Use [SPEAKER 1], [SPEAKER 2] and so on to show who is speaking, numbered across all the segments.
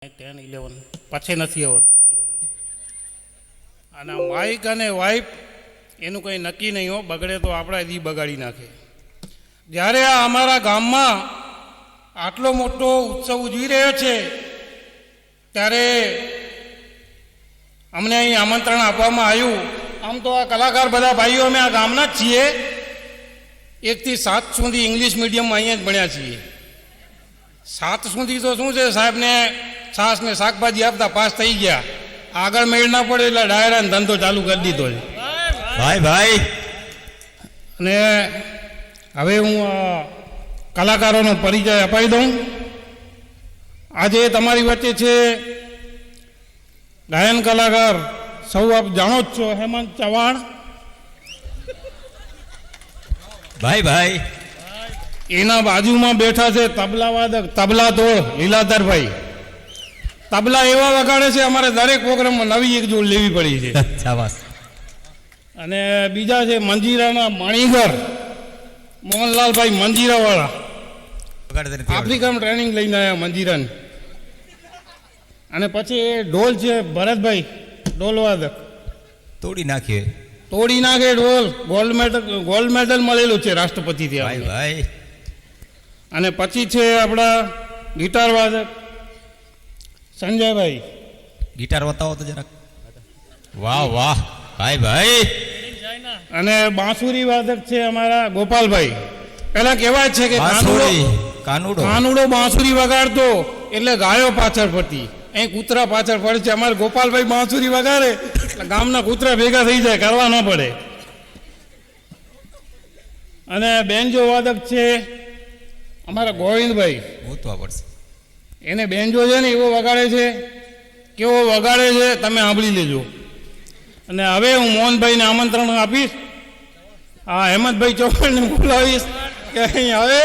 [SPEAKER 1] 10, 11 પછી નથી આવડતું. અને માઇક અને વાઇફ એનું કંઈ નક્કી નહીં હો, બગડે તો આપણા દી બગાડી નાખે. જ્યારે આ અમારા ગામમાં આટલો મોટો ઉત્સવ ઉજવી રહ્યો છે ત્યારે અમને અહીં આમંત્રણ આપવામાં આવ્યું. આમ તો આ કલાકાર બધા ભાઈઓ અમે આ ગામના જ છીએ. 1 થી 7 સુધી ઇંગ્લિશ મીડિયમમાં અહીંયા જ ભણ્યા છીએ. 7 સુધી તો શું છે, સાહેબને છાસ ને શાકભાજી આપતા પાસ થઈ ગયા. આગળ મેળ ના પડે એટલે ડાયરાનો ધંધો ચાલુ કરી દીધો છે.
[SPEAKER 2] ભાઈ
[SPEAKER 1] અને હવે હું કલાકારોનો પરિચય અપાઈ દઉં. આજે તમારી વચ્ચે છે ગાયન કલાકાર, સૌ આપ જાણો જ છો, હેમંત ચૌહાણ.
[SPEAKER 2] ભાઈ
[SPEAKER 1] એના બાજુમાં બેઠા છે તબલા વાદક, તબલા તોડ લીલાધરભાઈ. તબલા એવા વગાડે છે, અમારે દરેક પ્રોગ્રામમાં નવી એક જોડ લેવી પડી છે. અને બીજા છે મંજીરાના મણિગર મોહનલાલભાઈ મંજીરાવાળા. આફ્રિકામાં ટ્રેનિંગ લઈને આવ્યા મંજીરાની. અને પછી એ ઢોલ છે ભરતભાઈ, ઢોલ વાદક.
[SPEAKER 2] તોડી નાખે
[SPEAKER 1] ઢોલ. ગોલ્ડ મેડલ મળેલું છે રાષ્ટ્રપતિથી.
[SPEAKER 2] ભાઈ
[SPEAKER 1] અને પછી છે આપણા ગિટાર વાદક સંજયભાઈ.
[SPEAKER 2] ગિટાર બતાવો તો જરાક. વાહ ભાઈ.
[SPEAKER 1] અને બાંસુરી વાદક છે અમારા ગોપાલભાઈ. પેલા કહેવાય છે કે કાનુડો બાંસુરી વગાડતો એટલે ગાયો પાછળ પડતી, અહીં કૂતરા પાછળ પડે છે. અમારે ગોપાલભાઈ બાંસુરી વગાડે એટલે ગામના કૂતરા ભેગા થઈ જાય, કરવા ના પડે. અને બેન્જો વાદક છે અમારા ગોવિંદભાઈ.
[SPEAKER 2] ગોતવા પડશે.
[SPEAKER 1] એને બેન્જો છે ને એવો વગાડે છે, કેવો વગાડે છે તમે સાંભળી લેજો. અને હવે હું મોહનભાઈને આમંત્રણ આપીશ, હા હેમંતભાઈ ચૌહાણને બોલાવીશ કે અહીં હવે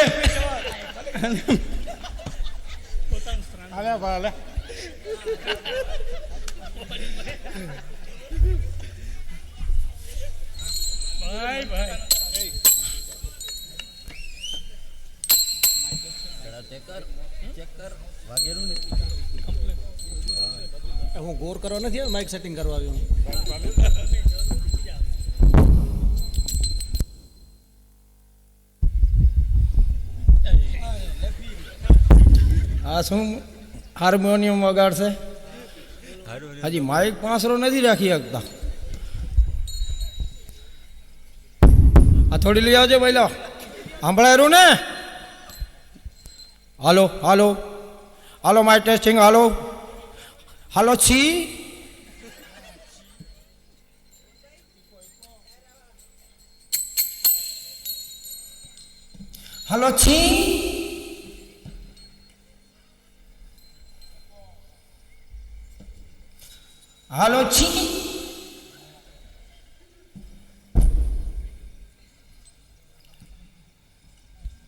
[SPEAKER 3] હું ગોર કરવા નથી આવ્યો, માઇક સેટિંગ કરવા આવ્યો. આ શું હાર્મોનિયમ વગાડશે? હજી માઇક પાંસરો નથી રાખી શકતા. આ થોડી લઈ આવજો ભાઈ. લો સાંભળાયું ને? હાલો માઇક ટેસ્ટિંગ. હાલો છી. હાલો છી. હાલો છી.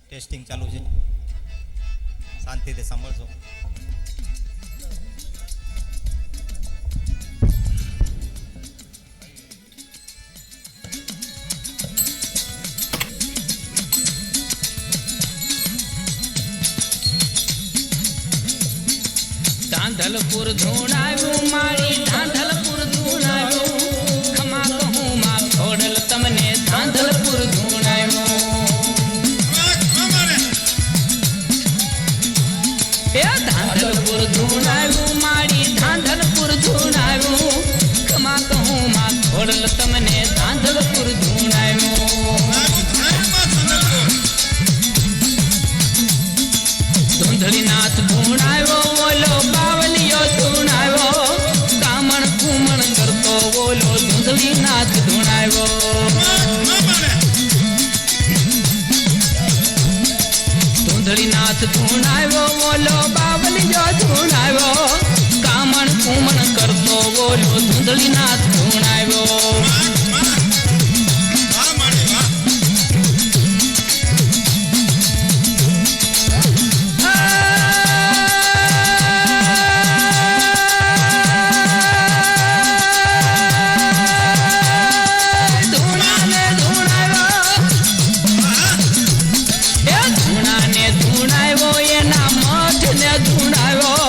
[SPEAKER 2] ટેસ્ટિંગ ચાલુ છે, શાંતિથી સાંભળજો.
[SPEAKER 4] ધાંધલપુર ધૂણાવ્યું મારી, ધાંધલપુર ધૂણાવ્યું. ખમા કહું માં ખોડલ તમને ધાંધલપુર ધૂણાવ્યું. એ ધાંધલપુર ધૂણાવ્યું મારી, ધાંધલપુર ધૂણાવ્યું. ખમા કહું માં ખોડલ તમને ધાંધલપુર ધૂણાવ્યું. ધૂંધળીનાથ ધૂણાવ્યો, ઓલો બાવલિયો ધૂણાવ્યો. કામણ કુમણ કરતો ઓલો ધૂંધળીનાથ ધૂણાવ્યો. ધૂંધળીનાથ ધૂણાવ્યો, ઓલો બાવલિયો ધૂણાવ્યો. કામણ કુમણ કરતો ઓલો ધૂંધળીનાથ ધૂણાવ્યો. ધૂણાવ્યો એના મઠ ને ધૂણાવ્યો.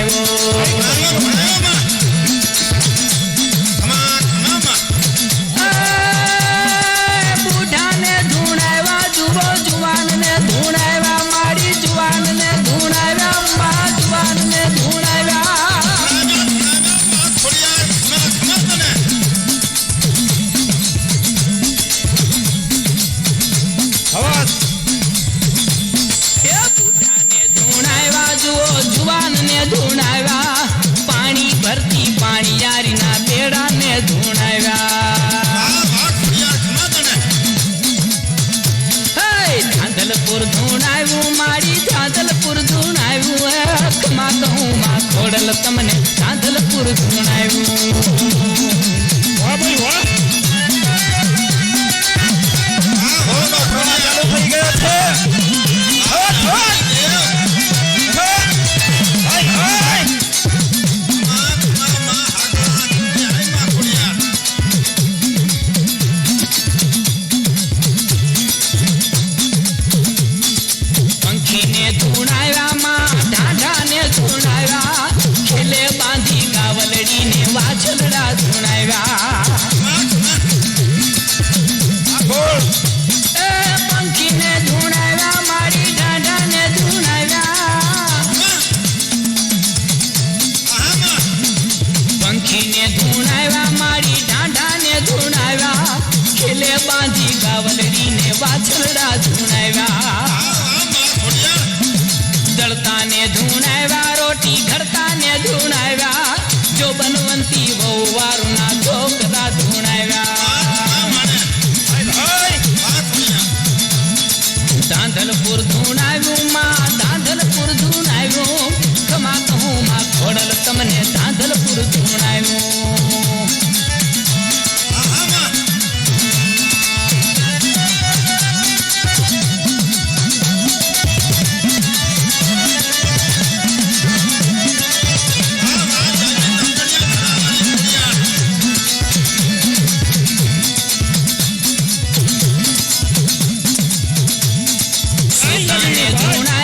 [SPEAKER 4] ધૂણાવ્યો બુઢાને ધૂણાવ્યા જુઓ જુવાનને ધૂણાવ્યા મારી જુવાનને ધૂણાવ્યા મા જુવાનને ધૂણાવ્યા એ બુઢાને ધૂણાવ્યા જુઓ જુવાનને ધૂણાવ્યા પાણી ભરતી પાણીયારીના બેડાને ધૂણાવ્યા ધાંધલપુર ધૂણાવ્યું મારી ધાંધલપુર ધૂણાવ્યું ખમા કહું માં ખોડલ તમને ધાંધલપુર ધૂણાવ્યું
[SPEAKER 1] વાહ ભાઈ વાહ
[SPEAKER 4] પંખીને ધૂણાવ્યા માં ઢાઢાને ધૂણાવ્યા ખેલે બાંધી કાવલડીને વાછલડા ધૂણાવ્યા એ પંખીને ધૂણાવ્યા મારી ઢાઢાને ધૂણાવ્યા પંખીને ધૂણાવ્યા મારી ઢાઢાને ધૂણાવ્યા ખેલે બાંધી કાવલડીને વાછલડા ધૂણાવ્યા દળતાને ધૂણાવ્યા રોટી ઘડતાને ધૂણાવ્યા જો બનવંતી વહુ વારુના ઢોકરા ધૂણાવ્યા ધાંધલપુર ધૂણાવ્યું માં ધાંધલપુર ધૂણાવ્યું ખમા કહું માં ખોડલ તમને ધાંધલપુર ધૂણાવ્યું સીતલને ધૂણાવ્યા